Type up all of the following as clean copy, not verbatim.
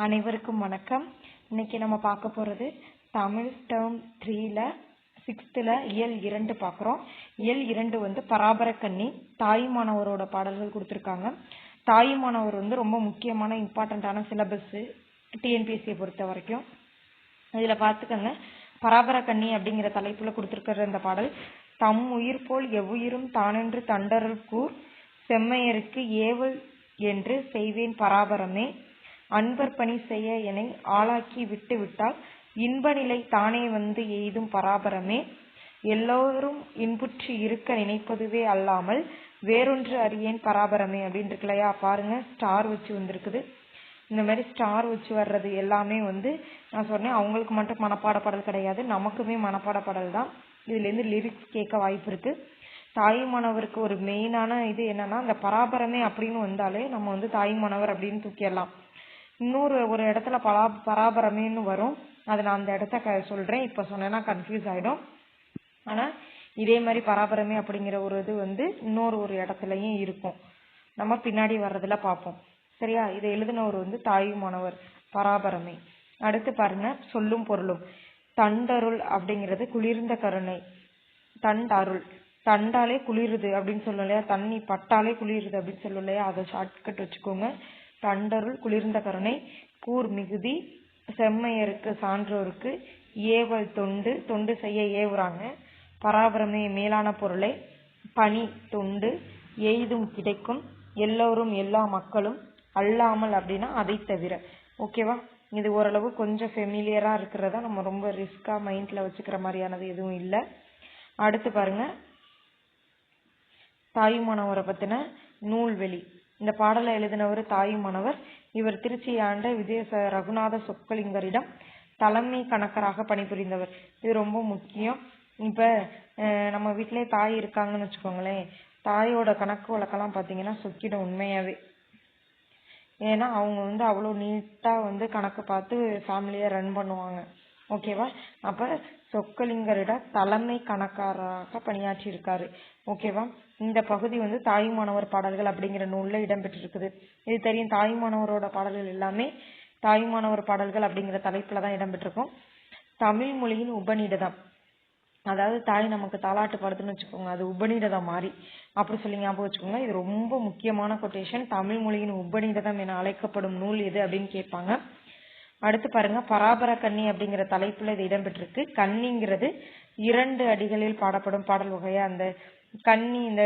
அனைவருக்கும் வணக்கம். இன்னைக்கு நம்ம பார்க்க போறது தமிழ் டேர்ம் 3ல 6th இயல் 2 பார்க்குறோம். இயல் 2 வந்து பராபரக்கண்ணி தாயுமானவரோட பாடல்கள் கொடுத்துருக்காங்க. தாயுமானவர் வந்து ரொம்ப முக்கியமான இம்பார்ட்டண்ட்டான சிலபஸ் டிஎன்பிஎஸ்சியை பொறுத்த வரைக்கும். இதில் பார்த்துக்கோங்க, பராபரக்கண்ணி அப்படிங்கிற தலைப்புல கொடுத்துருக்கிற இந்த பாடல், தம் உயிர் போல் எவ்வுயிரும் தானென்று தண்டருள் கூர் செம்மையருக்கு ஏவல் என்று செய்வேன் பராபரமே, அன்பர் பணி செய்ய என ஆளாக்கி விட்டு விட்டால் இன்ப நிலை தானே வந்து எய்தும் பராபரமே, எல்லோரும் இன்புற்று இருக்க நினைப்பதுவே அல்லாமல் வேறொன்று அறியேன் பராபரமே அப்படின்னு இருக்கு இல்லையா. பாருங்க, ஸ்டார் வச்சு வந்திருக்குது. இந்த மாதிரி ஸ்டார் வச்சு வர்றது எல்லாமே வந்து நான் சொன்னேன், அவங்களுக்கு மட்டும் மனப்பாட பாடல் கிடையாது, நமக்குமே மனப்பாட பாடல் தான். இதுலேருந்து லிரிக்ஸ் கேட்க வாய்ப்பு இருக்கு. தாயுமானவருக்கு ஒரு மெயினான இது என்னன்னா, அந்த பராபரமே அப்படின்னு வந்தாலே நம்ம வந்து தாயுமானவர் அப்படின்னு தூக்கிடலாம். ஒரு இடத்துல பராபரமேன்னு வரும், அது நான் அந்த இடத்த சொல்றேன். இப்ப சொன்னேன்னா கன்ஃபியூஸ் ஆயிடும். ஆனா இதே மாதிரி பராபரமே அப்படிங்கிற ஒரு இது வந்து ஒரு இடத்துலயும் இருக்கும், நம்ம பின்னாடி வர்றதுல பார்ப்போம். சரியா? இதை எழுதினவர் வந்து தாயுமானவர், பராபரமே. அடுத்து பாருங்க, சொல்லும் பொருளும். தண்டருள் அப்படிங்கிறது குளிர்ந்த கருணை. தண்டருள், தண்டாலே குளிருது அப்படின்னு சொல்லும் இல்லையா, தண்ணி பட்டாலே குளிருது அப்படின்னு சொல்லும் இல்லையா, அதை ஷார்ட்கட் வச்சுக்கோங்க. தண்டருள் குளிர்ந்த கருணை, கூர் மிகுதி, செம்மையருக்கு சான்றோருக்கு, ஏவல் தொண்டு, தொண்டு செய்ய ஏவுறாங்க, பராபரமே மேலான பொருளை, பணி தொண்டு, எய்தும் கிடைக்கும், எல்லோரும் எல்லா மக்களும், அல்லாமல் அப்படின்னா அதை தவிர. ஓகேவா? இது ஓரளவு கொஞ்சம் ஃபெமிலியரா இருக்கிறதா, நம்ம ரொம்ப ரிஸ்கா மைண்ட்ல வச்சுக்கிற மாதிரியானது எதுவும் இல்லை. அடுத்து பாருங்க, தாயுமானவரை பத்தின நூல்வெளி. இந்த பாடலை எழுதினவர் தாயுமானவர். இவர் திருச்சி ஆண்ட விஜய ரகுநாத சொக்கலிங்கரிடம் தலைமை கணக்கராக பணிபுரிந்தவர். இது ரொம்ப முக்கியம். இப்ப நம்ம வீட்டிலே தாய் இருக்காங்கன்னு வச்சுக்கோங்களேன், தாயோட கணக்கு வழக்கெல்லாம் பாத்தீங்கன்னா சொக்கிடும் உண்மையாவே. ஏன்னா அவங்க வந்து அவ்வளோ நீட்டா வந்து கணக்கு பார்த்து ஃபேமிலியை ரன் பண்ணுவாங்க. ஓகேவா? அப்ப சொக்கலிங்கரிட தலைமை கணக்காரராக பணியாற்றி இருக்காரு. ஓகேவா? இந்த பகுதி வந்து தாயுமானவர் பாடல்கள் அப்படிங்கிற நூல்ல இடம்பெற்றிருக்குது. இது தெரியும், தாயுமானவரோட பாடல்கள் எல்லாமே தாயுமானவர் பாடல்கள் அப்படிங்கிற தலைப்புலதான் இடம்பெற்றிருக்கும். தமிழ் மொழியின் உபநிடதம், அதாவது தாய் நமக்கு தாலாட்டு பாடுதுன்னு வச்சுக்கோங்க, அது உபநிடதம் மாதிரி அப்படி சொல்லி ஞாபகம் வச்சுக்கோங்க. இது ரொம்ப முக்கியமான கொட்டேஷன். தமிழ் மொழியின் உபநிடதம் என அழைக்கப்படும் நூல் எது அப்படின்னு கேட்பாங்க. அடுத்து பாருங்க, பராபர கண்ணி அப்படிங்கிற தலைப்புல இது இடம்பெற்றிருக்கு. கன்னிங்கிறது 2 அடிகளில் பாடப்படும் பாடல் வகையா. அந்த கன்னி, இந்த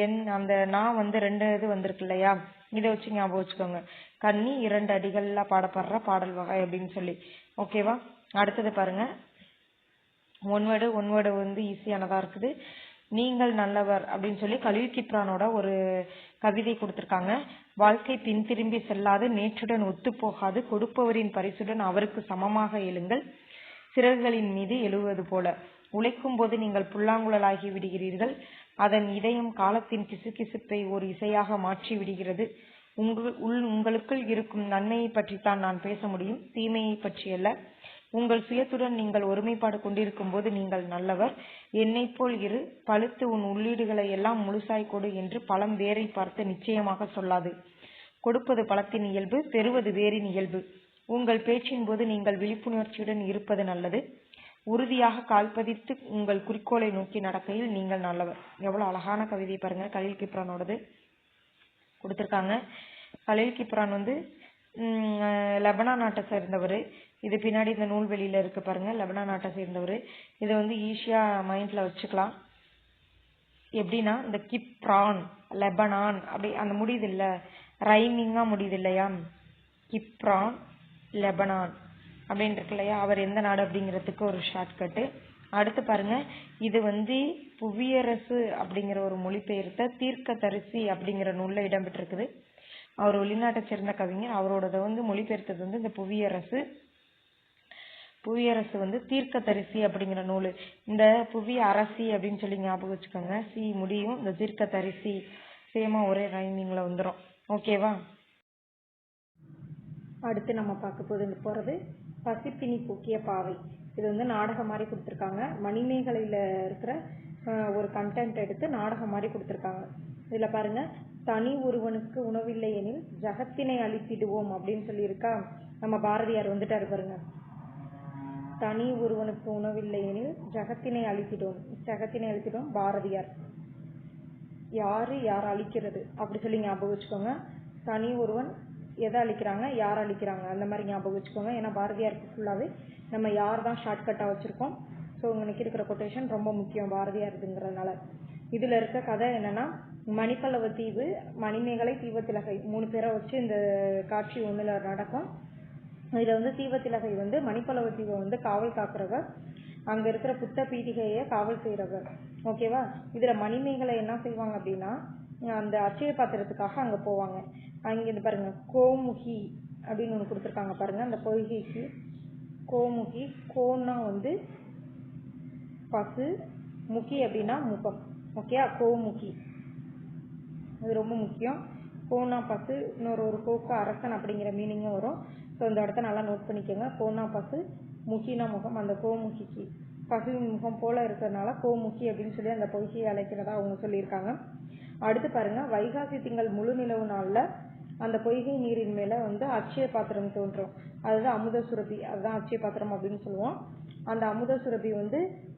என் அந்த நான் வந்து 2 இது வந்திருக்கு இல்லையா, இதை வச்சு ஞாபகம் வச்சுக்கோங்க. கன்னி 2 அடிகள்ல பாடப்படுற பாடல் வகை அப்படின்னு சொல்லி. ஓகேவா? அடுத்தது பாருங்க, ஒன்வேர்டு வந்து ஈஸியானதா இருக்குது. நீங்கள் நல்லவர் அப்படின்னு சொல்லி கலீல் கிப்ரானோட ஒரு கவிதை கொடுத்திருக்காங்க. வாழ்க்கை பின் திரும்பி செல்லாது, நேற்றுடன் ஒத்து போகாது, கொடுப்பவரின் பரிசுடன் அவருக்கு சமமாக எழுங்கள், சிறகுகளின் மீது எழுவது போல. உழைக்கும் போது நீங்கள் புல்லாங்குழலாகி விடுகிறீர்கள், அதன் இதயம் காலத்தின் கிசுகிசுப்பை ஒரு இசையாக மாற்றி விடுகிறது. உங்களுக்குள் இருக்கும் நன்மையை பற்றித்தான் நான் பேச முடியும், தீமையை பற்றியல்ல. உங்கள் சுயத்துடன் நீங்கள் ஒருமைப்பாடு கொண்டிருக்கும் போது நீங்கள் நல்லவர். என்னை போல் இரு, பழுத்து உன் உள்ளீடுகளை எல்லாம் முழுசாய் கொடு என்று பழம் வேரை பார்த்து நிச்சயமாக சொல்லாது. கொடுப்பது பழத்தின் இயல்பு, பெறுவது வேரின் இயல்பு. உங்கள் பேச்சின் போது நீங்கள் விழிப்புணர்ச்சியுடன் இருப்பது நல்லது. உறுதியாக கால்பதித்து உங்கள் குறிக்கோளை நோக்கி நடக்கையில் நீங்கள் நல்லவர். எவ்வளவு அழகான கவிதை பாருங்க, கலீல் கிப்ரானோடது கொடுத்திருக்காங்க. கலீல் கிப்ரான் வந்து லெபனான் நாட்டை சேர்ந்தவர். இது பின்னாடி இந்த நூல்வெளியில இருக்கு பாருங்க, லெபனான் நாட்டை சேர்ந்தவர். இதை வந்து ஈஸியா மைண்ட்ல வச்சுக்கலாம். எப்படின்னா, இந்த கிப்ரான் லெபனான் அப்படி அந்த முடியுது இல்ல, ரைமிங்கா முடியுது இல்லையா, கிப்ரான் லெபனான் அப்படின்னு இருக்கு இல்லையா, அவர் எந்த நாடு அப்படிங்கிறதுக்கு ஒரு ஷார்ட்கட்டு. அடுத்து பாருங்க, இது வந்து புவியரசு அப்படிங்கிற ஒரு மொழிபெயர்த்த தீர்க்க தரிசி அப்படிங்கிற நூல்ல இடம்பெற்றிருக்குது. அவர் வெளிநாட்டை சேர்ந்த கவிஞர். அவரோட வந்து மொழிபெயர்த்தது வந்து இந்த புவியரசு வந்து தீர்க்க தரிசி அப்படிங்கிற நூல். இந்த புவி அரசி அப்படின்னு சொல்லி ஞாபகம் வச்சுக்கோங்க, சி முடியும், இந்த தீர்க்க தரிசி சேமா ஒரே ரைமிங்ல வந்துடும். ஓகேவா? அடுத்து நம்ம பார்க்க போறது பசிப்பினி பூக்கிய பாவை. இது வந்து நாடகம் மாதிரி கொடுத்துருக்காங்க. மணிமேகலையில இருக்கிற ஒரு கண்டென்ட் எடுத்து நாடகம் மாதிரி கொடுத்துருக்காங்க. இதுல பாருங்க, தனி ஒருவனுக்கு உணவில்லை எனில் ஜகத்தினை அழித்திடுவோம் அப்படின்னு சொல்லியிருக்கா. நம்ம பாரதியார் வந்துட்டாரு பாருங்க. தனி ஒருவனுக்கு உணவில்லை எனில் ஜகத்தினை அழித்திடுவோம் பாரதியார். யார் அழிக்கிறது அப்படி சொல்லி ஞாபகம் வச்சுக்கோங்க. தனி ஒருவன் எதை அழிக்கிறாங்க, யார் அழிக்கிறாங்க, அந்த மாதிரி ஞாபகம் வச்சுக்கோங்க. ஏன்னா பாரதியாருக்கு ஃபுல்லாவே நம்ம யார் தான் ஷார்ட்கட்டா வச்சிருக்கோம். ஸோ உங்களுக்கு இருக்கிற கொட்டேஷன் ரொம்ப முக்கியம் பாரதியாருங்கிறதுனால. இதுல இருக்க கதை என்னன்னா, மணிப்பல்லவ தீவு, மணிமேகலை, தீவத்திலகை 3 பேரை வச்சு இந்த காட்சி ஒண்ணுல நடக்கும். இதுல தீவத்திலகை மணிப்பல்லவ தீவை காவல் காக்குறவர், அங்க இருக்கிற புத்த பீடிகைய காவல் செய்யறவர். ஓகேவா. இதுல மணிமேகலை என்ன செய்வாங்க அப்படின்னா, அந்த அச்சய பாத்திரத்துக்காக அங்க போவாங்க. அங்க இது பாருங்க, கோமுகி அப்படின்னு ஒண்ணு கொடுத்துருக்காங்க பாருங்க. அந்த பொய்கைக்கு கோமுகி, கோன்னா பசு, முகி அப்படின்னா முகம். ஓகே, கோமுகி அது ரொம்ப முக்கியம். கோனா பசு, ஒரு கோக்கு அரசன் அப்படிங்கிற மீனிங்கும் வரும். ஸோ இந்த இடத்த நல்லா நோட் பண்ணிக்கோங்க. கோனா பசு, முகினா முகம். அந்த கோமுகிக்கு பசுவின் முகம் போல இருக்கிறதுனால கோமுகி அப்படின்னு சொல்லி அந்த பொய்கையை அழைக்கிறதா அவங்க சொல்லியிருக்காங்க. அடுத்து பாருங்க, வைகாசி திங்கள் முழு நிலவு நாள்ல அந்த பொய்கை நீரின் மேல அட்சய பாத்திரம் தோன்றும். அதுதான் அமுத சுரபி, அதுதான் அட்சய பாத்திரம் அப்படின்னு சொல்லுவோம். அந்த அமுத சுரபி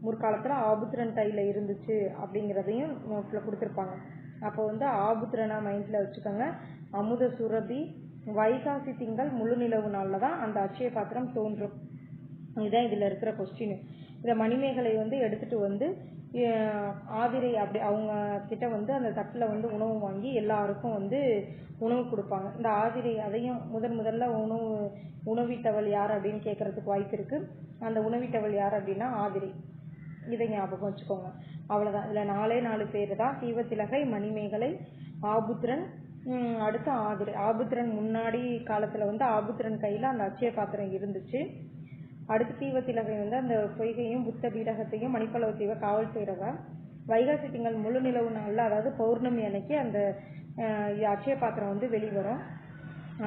முற்காலத்துல ஆபுத்திரன் கையில இருந்துச்சு அப்படிங்கிறதையும் நோட்ல கொடுத்துருப்பாங்க. அப்போ ஆபுத்திரனா மைண்ட்ல வச்சுக்கோங்க. அமுத சுரபி வைகாசி திங்கள் முழு நிலவு நாள்ல தான் அந்த அட்சய பாத்திரம் தோன்றும். இதுதான் இதுல இருக்கிற கொஸ்டின். இத மணிமேகலை எடுத்துட்டு ஆதிரை அப்படி அவங்க கிட்ட அந்த தட்டுல உணவு வாங்கி எல்லாருக்கும் உணவு கொடுப்பாங்க. இந்த ஆதிரை அதையும் முதல்ல உணவிட்டவள் யார் அப்படின்னு கேட்கறதுக்கு வாய்ப்பு இருக்கு. அந்த உணவிட்டவள் யார் அப்படின்னா ஆதிரை. இதை ஞாபகம் வச்சுக்கோங்க. அவ்வளவுதான். இதுல 4 பேர் தான், தீவத்திலகை, மணிமேகலை, ஆபுத்திரன், அடுத்து ஆதிரை. ஆபுத்திரன் முன்னாடி காலத்துல ஆபுத்திரன் கையில அந்த அட்சய பாத்திரம் இருந்துச்சு. அடுத்து தீவத்திலகை அந்த பொய்கையும் புத்த பீடகத்தையும் மணிப்பல்லவ தீவை காவல் செய்யறவ. வைகாசி திங்கள் முழு நிலவு நாள்ல, அதாவது பௌர்ணமி அன்னைக்கு அந்த அட்சய பாத்திரம் வெளிவரும்.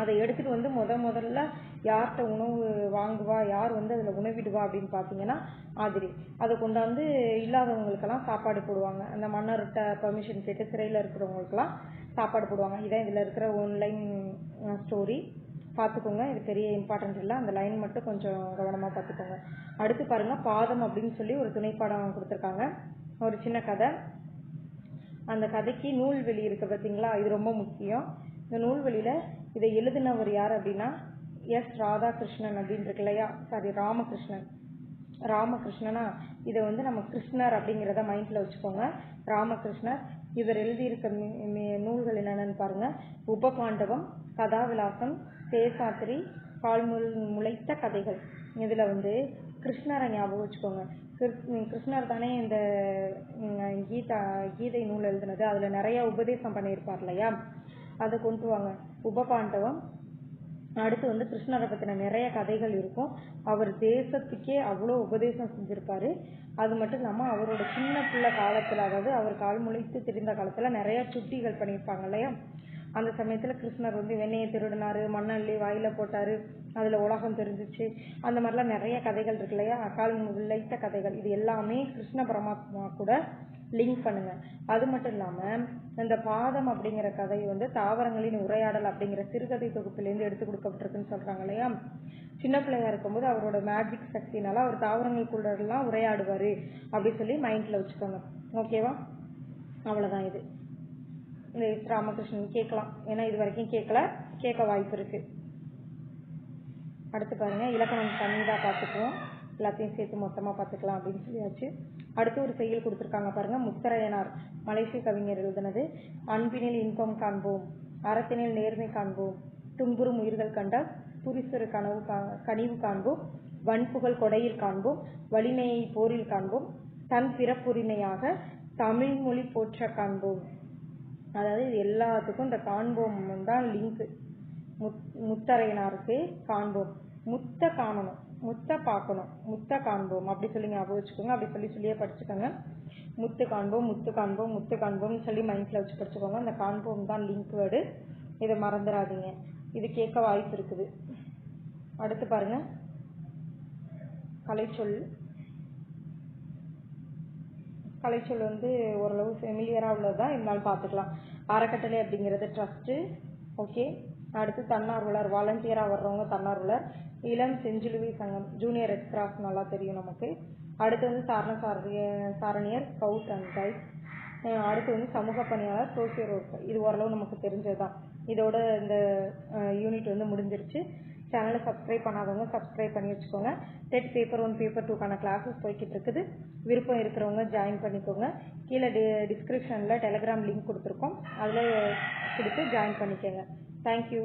அதை எடுத்துட்டு முதல்ல யார்கிட்ட உணவு வாங்குவா, யார் அதுல உணவிடுவா அப்படின்னு பாத்தீங்கன்னா ஆதிரி. அதை கொண்டாந்து இல்லாதவங்களுக்கெல்லாம் சாப்பாடு போடுவாங்க. அந்த மன்னர்கிட்ட பெர்மிஷன் கேட்டு சிறையில இருக்கிறவங்களுக்கெல்லாம் சாப்பாடு போடுவாங்க. இதான் இதுல இருக்கிற ஒன்லைன் ஸ்டோரி. பார்த்துக்கோங்க. இது பெரிய இம்பார்ட்டன்ட் இல்லை, அந்த லைன் மட்டும் கொஞ்சம் கவனமா பார்த்துக்கோங்க. அடுத்து பாருங்க, பாதம் அப்படின்னு சொல்லி ஒரு துணைப்பாடம் கொடுத்துருக்காங்க. ஒரு சின்ன கதை. அந்த கதைக்கு நூல்வெளி இருக்கு பார்த்தீங்களா, இது ரொம்ப முக்கியம். இந்த நூல்வெளியில இதை எழுதினவர் யார் அப்படின்னா எஸ் ராதாகிருஷ்ணன் அப்படின்னு இருக்கு இல்லையா, சாரி ராமகிருஷ்ணனா. இதை நம்ம கிருஷ்ணர் அப்படிங்கிறத மைண்ட்ல வச்சுக்கோங்க. ராமகிருஷ்ணர். இவர் எழுதியிருக்க நூல்கள் என்னென்னு பாருங்க. உபபாண்டவம், கதாவிலாசம், சேஷாத்திரி, பால் முளைத்த கதைகள். இதுல கிருஷ்ணரை ஞாபகம் வச்சுக்கோங்க. கிருஷ்ணர் தானே இந்த கீதை நூல் எழுதுனது. அதுல நிறைய உபதேசம் பண்ணியிருப்பார் இல்லையா, அதை கொண்டு வாங்க. உபபாண்டவம். அடுத்து கிருஷ்ணரை பத்தின நிறைய கதைகள் இருக்கும். அவர் தேசத்துக்கே அவ்வளோ உபதேசம் செஞ்சிருப்பாரு. அது மட்டும் இல்லாம அவரோட சின்ன பிள்ளை காலத்துல, அதாவது அவர் கால் முளைத்து திரிந்த காலத்துல நிறைய சுட்டிகள் பண்ணியிருப்பாங்க இல்லையா. அந்த சமயத்துல கிருஷ்ணர் வெண்ணையை திருடினாரு, மண்ணள்ளி வாயில போட்டாரு, அதுல உலகம் தெரிஞ்சிச்சு. அந்த மாதிரிலாம் நிறைய கதைகள் இருக்கு இல்லையா, கால் முளைத்த கதைகள். இது எல்லாமே கிருஷ்ண பரமாத்மா கூட லிங்க் பண்ணுங்க. அது மட்டும் இல்லாம இந்த பாதம் அப்படிங்கிற கதை தாவரங்களின் உரையாடல் அப்படிங்கிற சிறுகதை தொகுப்பிலேருந்து எடுத்து கொடுக்கப்பட்டிருக்குன்னு சொல்றாங்க இல்லையா. சின்ன பிள்ளையா இருக்கும்போது அவரோட மேஜிக் சக்தினால அவர் தாவரங்களுக்குள்ள எல்லாம் உரையாடுவாரு அப்படி சொல்லி மைண்ட்ல வச்சுக்கோங்க. ஓகேவா. அவ்வளவுதான். இது இந்த ராமகிருஷ்ணன் கேட்கலாம், ஏன்னா இது வரைக்கும் கேட்க வாய்ப்பு இருக்கு. அடுத்து பாருங்க, இலக்கணம் தனியா பார்த்துக்குவோம், எல்லாத்தையும் சேர்த்து மொத்தமா பார்த்துக்கலாம் அப்படின்னு சொல்லியாச்சு. அடுத்து ஒரு செயல் கொடுத்துருக்காங்க பாருங்க. முத்தரையனார் மலேசிய கவிஞர் எழுதுனது. அன்பினில் இன்பம் காண்போம், அறத்தினில் நேர்மை காண்போம், துன்புறும் உயிர்கள் கண்டால் புரிசொரு கனிவு காண்போம், வன்புகழ் கொடையில் காண்போம், வலிமையை போரில் காண்போம், தன் பிறப்புரிமையாக தமிழ் மொழி போற்ற காண்போம். அதாவது இது எல்லாத்துக்கும் இந்த காண்போம் தான் லிங்க். முத்தரையனாருக்கு காண்போம், முத்த காணணும், முத்த பார்க்கணும், முத்த காண்போம் அப்படி சொல்லி ஞாபகம் வச்சுக்கோங்க. அப்படி சொல்லியே படிச்சுக்கோங்க. முத்து காண்போம், முத்து காண்போம், முத்து காண்போம்னு சொல்லி மைண்ட்ல வச்சு படிச்சுக்கோங்க. அந்த காண்போம் தான் லிங்க் வேர்டு, இதை மறந்துடாதீங்க. இது கேட்க வாய்ப்பு இருக்குது. அடுத்து பாருங்க, கலைச்சொல். கலைச்சொல் வந்து ஓரளவு ஃபெமிலியராக உள்ளதுதான், இருந்தாலும் பார்த்துக்கலாம். அறக்கட்டளை அப்படிங்கிறது ட்ரஸ்ட்டு. ஓகே. அடுத்து தன்னார்வலர், வாலண்டியராக வர்றவங்க தன்னார்வலர். இளம் செஞ்சிலுவை சங்கம், ஜூனியர் ரெட் கிராஸ் நல்லா தெரியும் நமக்கு. அடுத்து வந்து சாரணியர், ஸ்கவுட் அண்ட் கைட். அடுத்து வந்து சமூக பணியாளர், சோசியல் ஒர்க்கர். இது ஓரளவு நமக்கு தெரிஞ்சதுதான். இதோட இந்த யூனிட் வந்து முடிஞ்சிருச்சு. சேனலை சப்ஸ்கிரைப் பண்ணாதவங்க சப்ஸ்கிரைப் பண்ணி வச்சுக்கோங்க. டெட் பேப்பர் 1 பேப்பர் 2க்கான கிளாஸஸ் போய்கிட்டு இருக்குது. விருப்பம் இருக்கிறவங்க ஜாயின் பண்ணிக்கோங்க. கீழே டிஸ்கிரிப்ஷனில் டெலிகிராம் லிங்க் கொடுத்துருக்கோம், அதில் கொடுத்து ஜாயின் பண்ணிக்கோங்க. தேங்க்யூ.